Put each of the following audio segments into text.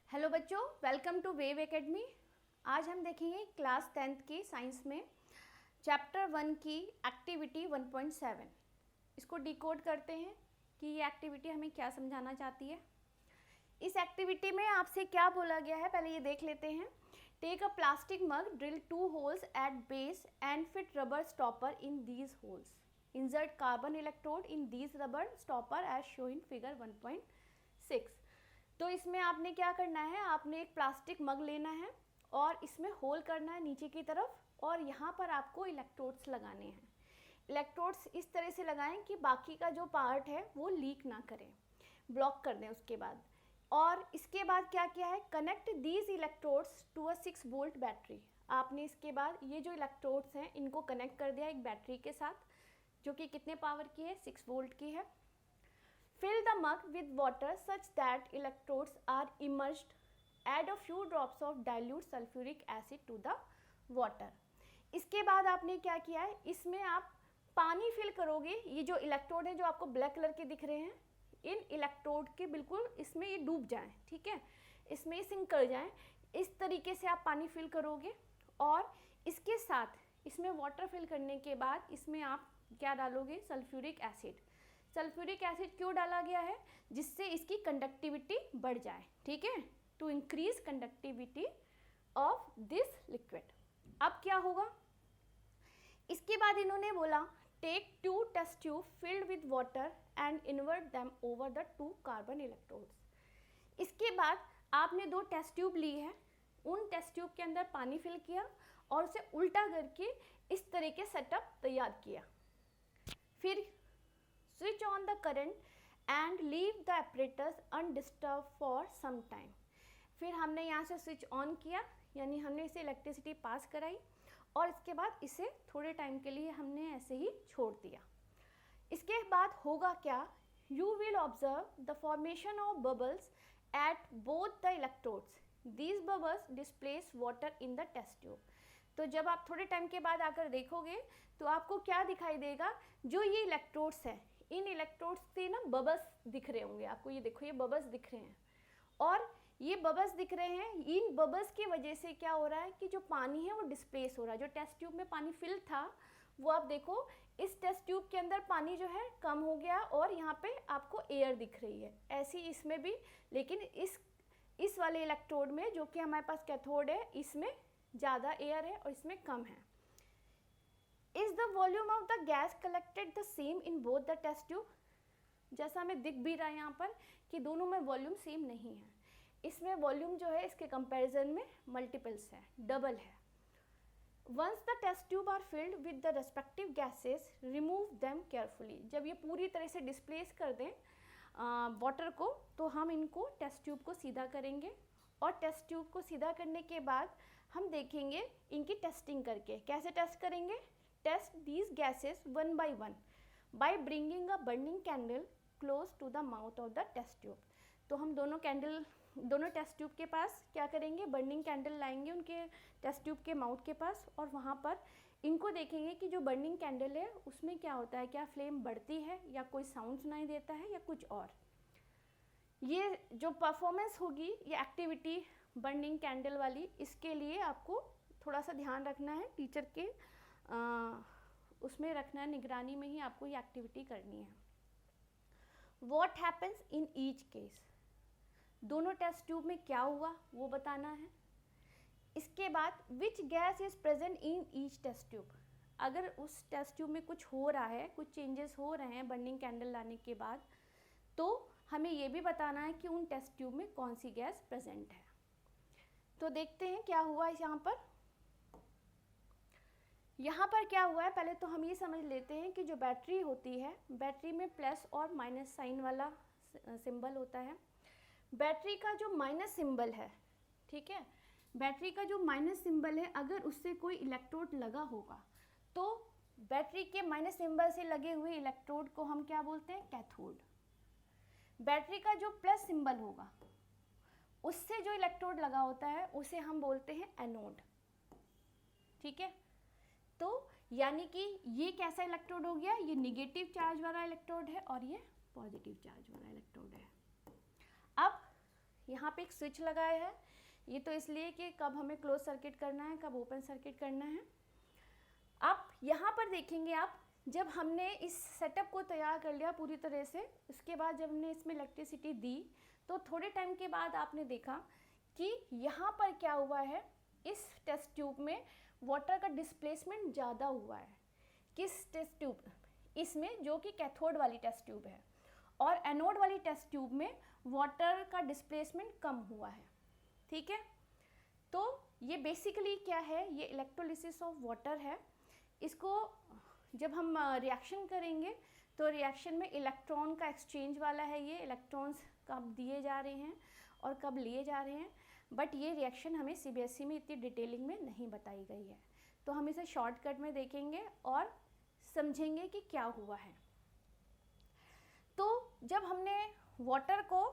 Hello बच्चों, welcome to wave academy. आज हम देखेंगे क्लास 10th की साइंस में चैप्टर 1 की एक्टिविटी 1.7। इसको डिकोड करते हैं कि ये एक्टिविटी हमें क्या समझाना चाहती है। इस एक्टिविटी में आपसे क्या बोला गया है, पहले ये देख लेते हैं। Take a plastic mug, drill 2 holes at base and fit rubber stopper in these holes. Insert carbon electrode in these rubber stopper as show in figure 1.6। तो इसमें आपने क्या करना है, आपने एक प्लास्टिक मग लेना है और इसमें होल करना है नीचे की तरफ, और यहाँ पर आपको इलेक्ट्रोड्स लगाने हैं। इलेक्ट्रोड्स इस तरह से लगाएं कि बाकी का जो पार्ट है वो लीक ना करें, ब्लॉक कर दें उसके बाद। और इसके बाद क्या किया है, connect these electrodes to a 6 volt battery. आपने इसके बाद ये जो इलेक्ट्रोड्स हैं इनको कनेक्ट कर दिया एक बैटरी के साथ, जो कि कितने पावर की है, 6 वोल्ट की है। Fill the mug with water such that electrodes are immersed. Add a few drops of dilute sulfuric acid to the water. इसके बाद आपने क्या किया है, इसमें आप पानी फिल करोगे। ये जो इलेक्ट्रोड है जो आपको ब्लैक कलर के दिख रहे हैं, इन इलेक्ट्रोड के बिल्कुल इसमें ये डूब जाएं, ठीक है, इसमें सिंक कर जाएं। इस तरीके से आप पानी फिल करोगे और इसके साथ इसमें वाटर फिल करने के बाद इसमें आप क्या डालोगे, सल्फ्यूरिक एसिड। सल्फ्यूरिक एसिड क्यों डाला गया है, जिससे इसकी कंडक्टिविटी बढ़ जाए, ठीक है, to increase conductivity of this liquid. अब क्या होगा, इसके बाद इन्होंने बोला take 2 test tube filled with water and invert them over the 2 carbon electrodes. इसके बाद आपने 2 टेस्ट ट्यूब ली है, उन टेस्ट ट्यूब के अंदर पानी फिल किया और उसे उल्टा करके इस तरह के सेटअप तैयार किया। फिर switch on the current and leave the apparatus undisturbed for some time। फिर हमने यहाँ से स्विच ऑन किया, यानी हमने इसे इलेक्ट्रिसिटी पास कराई और इसके बाद इसे थोड़े टाइम के लिए हमने ऐसे ही छोड़ दिया। इसके बाद होगा क्या, you will observe the formation of bubbles at both the electrodes। These bubbles displace water in the test tube। तो जब आप थोड़े टाइम के बाद आकर देखोगे तो आपको क्या दिखाई देगा, जो ये इलेक्ट्रोड्स हैं, इन इलेक्ट्रोड्स से ना बबल्स दिख रहे होंगे आपको। ये देखो, ये बबल्स दिख रहे हैं और ये बबल्स दिख रहे हैं। इन बबल्स की वजह से क्या हो रहा है कि जो पानी है वो डिस्प्लेस हो रहा है। जो टेस्ट ट्यूब में पानी फिल था वो आप देखो, इस टेस्ट ट्यूब के अंदर पानी जो है कम हो गया और यहाँ पे आपको एयर दिख रही है। ऐसी इसमें भी, लेकिन इस वाले इलेक्ट्रोड में जो कि हमारे पास कैथोड है, इसमें ज़्यादा एयर है और इसमें कम है। Is the volume of the gas collected the same in both the test tube? जैसा हमें दिख भी रहा है यहाँ पर कि दोनों में वॉल्यूम सेम नहीं है। इसमें वॉल्यूम जो है इसके कंपैरिजन में मल्टीपल्स है, डबल है। Once the test tube are filled with the respective gases, remove them carefully। जब ये पूरी तरह से डिस्प्लेस कर दें वाटर को, तो हम इनको टेस्ट ट्यूब को सीधा करेंगे और टेस्ट ट्यूब को सीधा करने के बाद हम देखेंगे इनकी टेस्टिंग करके। कैसे टेस्ट करेंगे, test these gases one by one by bringing a burning candle close to the mouth of the test tube। तो हम दोनों टेस्ट ट्यूब के पास क्या करेंगे, बर्निंग कैंडल लाएंगे उनके टेस्ट ट्यूब के माउथ के पास और वहाँ पर इनको देखेंगे कि जो बर्निंग कैंडल है उसमें क्या होता है, क्या फ्लेम बढ़ती है या कोई साउंड सुनाई देता है या कुछ और। ये जो परफॉर्मेंस होगी, ये एक्टिविटी बर्निंग कैंडल वाली, इसके लिए आपको थोड़ा सा ध्यान रखना है, टीचर के उसमें रखना है, निगरानी में ही आपको ये एक्टिविटी करनी है। What happens in each case? दोनों टेस्ट ट्यूब में क्या हुआ वो बताना है। इसके बाद which gas is present in each test tube। अगर उस टेस्ट ट्यूब में कुछ हो रहा है, कुछ चेंजेस हो रहे हैं बर्निंग कैंडल लाने के बाद, तो हमें ये भी बताना है कि उन टेस्ट ट्यूब में कौन सी गैस प्रेजेंट है। तो देखते हैं क्या हुआ इस यहाँ पर क्या हुआ है। पहले तो हम ये समझ लेते हैं कि जो बैटरी होती है, बैटरी में प्लस और माइनस साइन वाला सिंबल होता है। बैटरी का जो माइनस सिंबल है, ठीक है, बैटरी का जो माइनस सिंबल है, अगर उससे कोई इलेक्ट्रोड लगा होगा तो बैटरी के माइनस सिंबल से लगे हुए इलेक्ट्रोड को हम क्या बोलते हैं, कैथोड। बैटरी का जो प्लस सिंबल होगा उससे जो इलेक्ट्रोड लगा होता है उसे हम बोलते हैं एनोड, ठीक है। तो यानी कि ये कैसा इलेक्ट्रोड हो गया, ये निगेटिव चार्ज वाला इलेक्ट्रोड है और ये पॉजिटिव चार्ज वाला इलेक्ट्रोड है। अब यहाँ पे एक स्विच लगाया है, ये तो इसलिए कि कब हमें क्लोज सर्किट करना है, कब ओपन सर्किट करना है। अब यहाँ पर देखेंगे आप, जब हमने इस सेटअप को तैयार कर लिया पूरी तरह से, उसके बाद जब हमने इसमें इलेक्ट्रिसिटी दी तो थोड़े टाइम के बाद आपने देखा कि यहाँ पर क्या हुआ है, इस टेस्ट ट्यूब में वाटर का डिस्प्लेसमेंट ज़्यादा हुआ है। किस टेस्ट ट्यूब? इसमें, जो कि कैथोड वाली टेस्ट ट्यूब है, और एनोड वाली टेस्ट ट्यूब में वाटर का डिस्प्लेसमेंट कम हुआ है। ठीक है, तो ये बेसिकली क्या है, ये इलेक्ट्रोलिसिस ऑफ वाटर है। इसको जब हम रिएक्शन करेंगे तो रिएक्शन में इलेक्ट्रॉन का एक्सचेंज वाला है, ये इलेक्ट्रॉन्स कब दिए जा रहे हैं और कब लिए जा रहे हैं, बट ये रिएक्शन हमें सीबीएसई में इतनी डिटेलिंग में नहीं बताई गई है, तो हम इसे शॉर्टकट में देखेंगे और समझेंगे कि क्या हुआ है। तो जब हमने वाटर को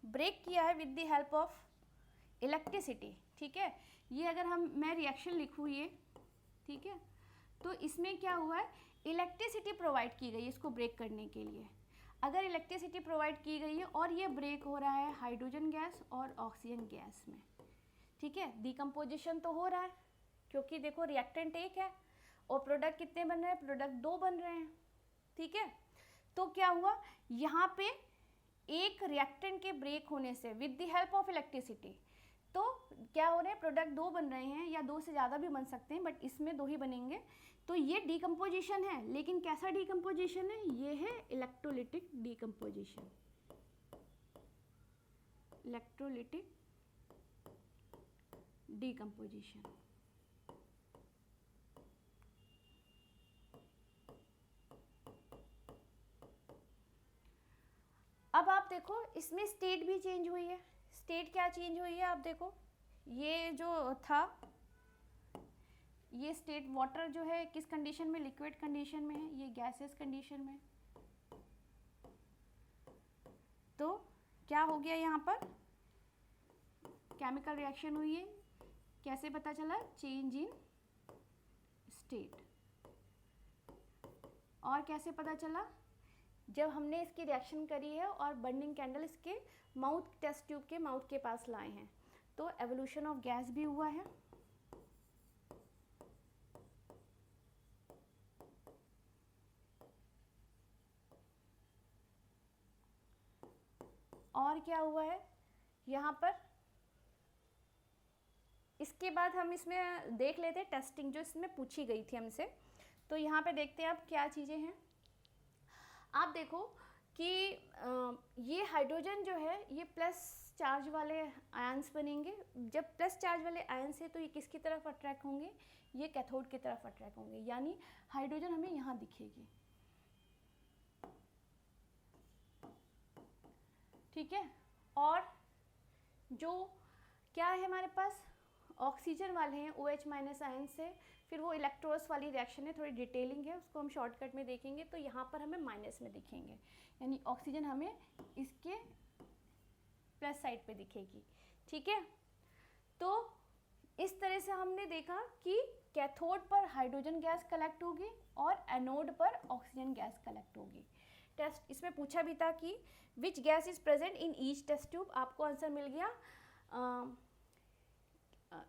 ब्रेक किया है with the help of electricity, ठीक है, ये अगर मैं रिएक्शन लिखूँ ये, ठीक है, तो इसमें क्या हुआ है, इलेक्ट्रिसिटी प्रोवाइड की गई है इसको ब्रेक करने के लिए। अगर इलेक्ट्रिसिटी प्रोवाइड की गई है और ये ब्रेक हो रहा है हाइड्रोजन गैस और ऑक्सीजन गैस में, ठीक है, डिकम्पोजिशन तो हो रहा है, क्योंकि देखो रिएक्टेंट एक है और प्रोडक्ट कितने बन रहे हैं, प्रोडक्ट 2 बन रहे हैं। ठीक है, तो क्या हुआ, यहाँ पे एक रिएक्टेंट के ब्रेक होने से with the help of electricity, तो क्या हो रहे हैं, प्रोडक्ट 2 बन रहे हैं, या 2 से ज़्यादा भी बन सकते हैं, बट इसमें 2 ही बनेंगे। तो ये डिकम्पोजिशन है, लेकिन कैसा डिकम्पोजिशन है, ये है इलेक्ट्रोलिटिक डिकम्पोजिशन। Electrolytic decomposition. अब आप देखो इसमें स्टेट भी चेंज हुई है। स्टेट क्या चेंज हुई है, आप देखो, ये जो था, ये स्टेट वाटर जो है किस कंडीशन में, लिक्विड कंडीशन में है, ये गैसेस कंडीशन में। तो क्या हो गया, यहाँ पर केमिकल रिएक्शन हुई है, कैसे पता चला, चेंज इन स्टेट। और कैसे पता चला, जब हमने इसकी रिएक्शन करी है और बर्निंग कैंडल इसके माउथ, टेस्ट ट्यूब के माउथ के पास लाए हैं, तो एवोल्यूशन ऑफ गैस भी हुआ है। और क्या हुआ है यहाँ पर, इसके बाद हम इसमें देख लेते हैं टेस्टिंग जो इसमें पूछी गई थी हमसे। तो यहाँ पे देखते हैं अब क्या चीज़ें हैं। आप देखो कि ये हाइड्रोजन जो है ये प्लस चार्ज वाले आयंस बनेंगे। जब प्लस चार्ज वाले आयंस है तो ये किसकी तरफ अट्रैक्ट होंगे, ये कैथोड की तरफ अट्रैक्ट होंगे, यानी हाइड्रोजन हमें यहाँ दिखेगी। ठीक है, और जो क्या है हमारे पास, ऑक्सीजन वाले हैं OH माइनस आयन से, फिर वो इलेक्ट्रोस वाली रिएक्शन है, थोड़ी डिटेलिंग है, उसको हम शॉर्टकट में देखेंगे, तो यहाँ पर हमें माइनस में दिखेंगे, यानी ऑक्सीजन हमें इसके प्लस साइड पे दिखेगी। ठीक है, तो इस तरह से हमने देखा कि कैथोड पर हाइड्रोजन गैस कलेक्ट होगी और एनोड पर ऑक्सीजन गैस कलेक्ट होगी। टेस्ट इसमें पूछा भी था कि which gas is present in each test tube, आपको आंसर मिल गया,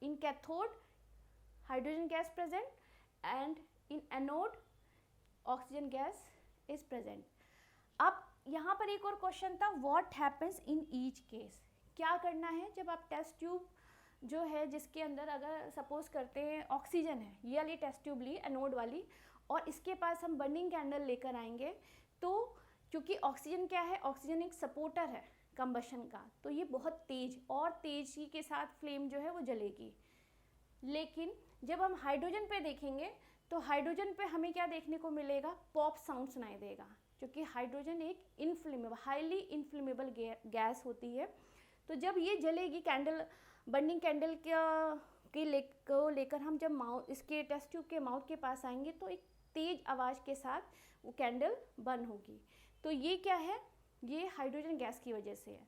in cathode hydrogen gas present and in anode oxygen gas is present. अब यहाँ पर एक और क्वेश्चन था, what happens in each case, क्या करना है जब आप टेस्ट ट्यूब जो है जिसके अंदर अगर सपोज करते हैं ऑक्सीजन है, ये वाली टेस्ट ट्यूब ली एनोड वाली, और इसके पास हम बर्निंग कैंडल लेकर आएंगे, तो क्योंकि ऑक्सीजन क्या है, ऑक्सीजन एक सपोर्टर है कंबशन का, तो ये बहुत तेज और तेजी के साथ फ्लेम जो है वो जलेगी। लेकिन जब हम हाइड्रोजन पे देखेंगे तो हाइड्रोजन पे हमें क्या देखने को मिलेगा, पॉप साउंड सुनाई देगा, क्योंकि हाइड्रोजन एक इनफ्लेमेबल, हाईली इनफ्लेमेबल गैस होती है। तो जब ये जलेगी कैंडल, बर्निंग कैंडल को लेकर हम जब इसके टेस्ट ट्यूब के माउथ के पास आएंगे तो एक तेज आवाज़ के साथ वो कैंडल बर्न होगी। तो ये क्या है, ये हाइड्रोजन गैस की वजह से है।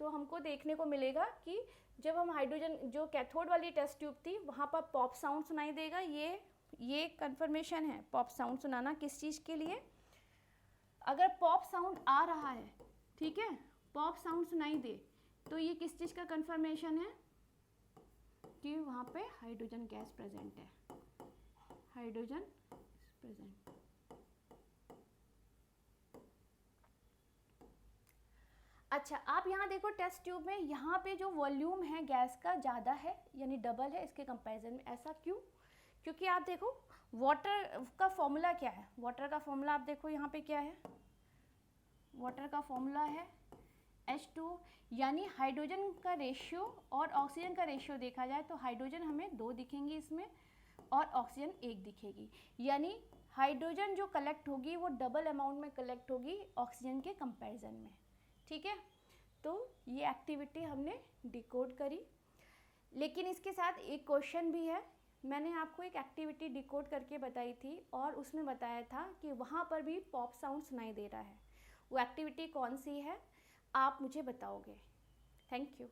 तो हमको देखने को मिलेगा कि जब हम हाइड्रोजन, जो कैथोड वाली टेस्ट ट्यूब थी वहाँ पर पॉप साउंड सुनाई देगा, ये कंफर्मेशन है, पॉप साउंड सुनाना किस चीज़ के लिए, अगर पॉप साउंड आ रहा है, ठीक है, पॉप साउंड सुनाई दे, तो ये किस चीज़ का कंफर्मेशन है कि वहाँ पे हाइड्रोजन गैस प्रेजेंट है, हाइड्रोजन प्रेजेंट। अच्छा, आप यहाँ देखो टेस्ट ट्यूब में यहाँ पे जो वॉल्यूम है गैस का ज़्यादा है, यानी डबल है इसके कंपैरिजन में। ऐसा क्यों? क्योंकि आप देखो वाटर का फॉर्मूला क्या है, वाटर का फॉर्मूला आप देखो यहाँ पे क्या है, वाटर का फॉर्मूला है H2, यानी हाइड्रोजन का रेशियो और ऑक्सीजन का रेशियो देखा जाए तो हाइड्रोजन हमें 2 दिखेंगी इसमें और ऑक्सीजन 1 दिखेगी, यानी हाइड्रोजन जो कलेक्ट होगी वो डबल अमाउंट में कलेक्ट होगी ऑक्सीजन के कंपैरिजन में। ठीक है, तो ये एक्टिविटी हमने डिकोड करी, लेकिन इसके साथ एक क्वेश्चन भी है। मैंने आपको एक एक्टिविटी डिकोड करके बताई थी और उसमें बताया था कि वहाँ पर भी पॉप साउंड सुनाई दे रहा है। वो एक्टिविटी कौन सी है आप मुझे बताओगे। Thank you.